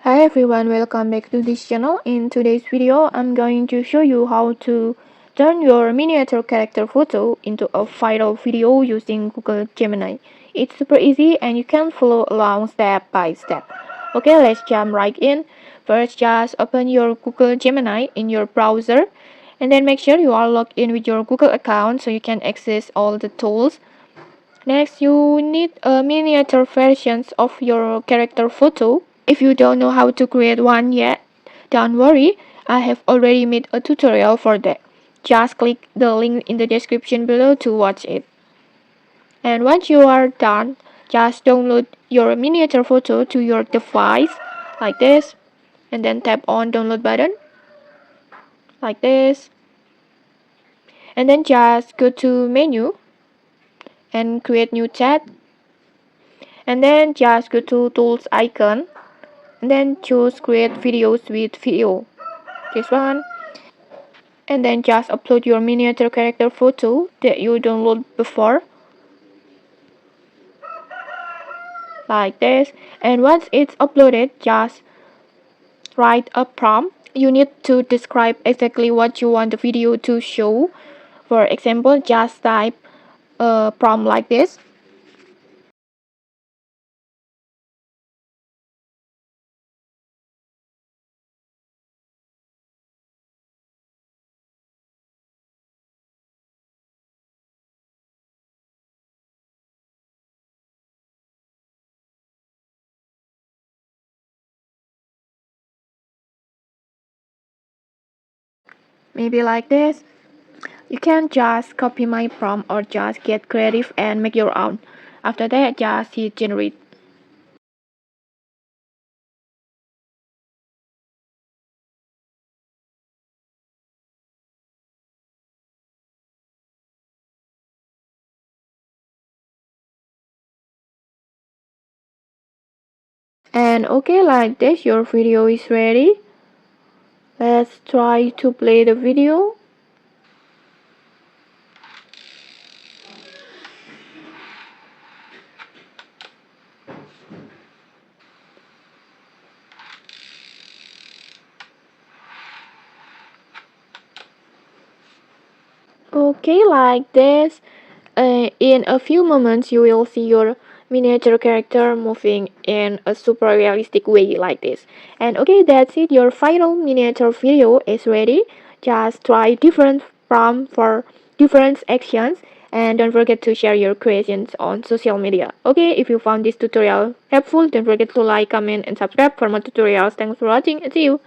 Hi everyone, welcome back to this channel. In today's video, I'm going to show you how to turn your miniature character photo into a viral video using Google Gemini. It's super easy and you can follow along step by step. Okay, let's jump right in. First, just open your Google Gemini in your browser and then make sure you are logged in with your Google account so you can access all the tools. Next, you need a miniature versions of your character photo. If you don't know how to create one yet, don't worry, I have already made a tutorial for that. Just click the link in the description below to watch it. And once you are done, just download your miniature photo to your device like this and then tap on download button like this. And then just go to menu and create new chat. And then just go to tools icon and then choose create videos with video, this one, and then just upload your miniature character photo that you downloaded before like this. And once it's uploaded, just write a prompt. You need to describe exactly what you want the video to show. For example, just type a prompt like this. Maybe like this. You can just copy my prompt or just get creative and make your own. After that, just hit generate. And okay, like this, your video is ready. Let's try to play the video. Okay, like this. In a few moments, you will see your miniature character moving in a super realistic way like this. And okay, that's it. Your final miniature video is ready. Just try different prompts for different actions. And don't forget to share your creations on social media. Okay, if you found this tutorial helpful, don't forget to like, comment, and subscribe for more tutorials. Thanks for watching and see you.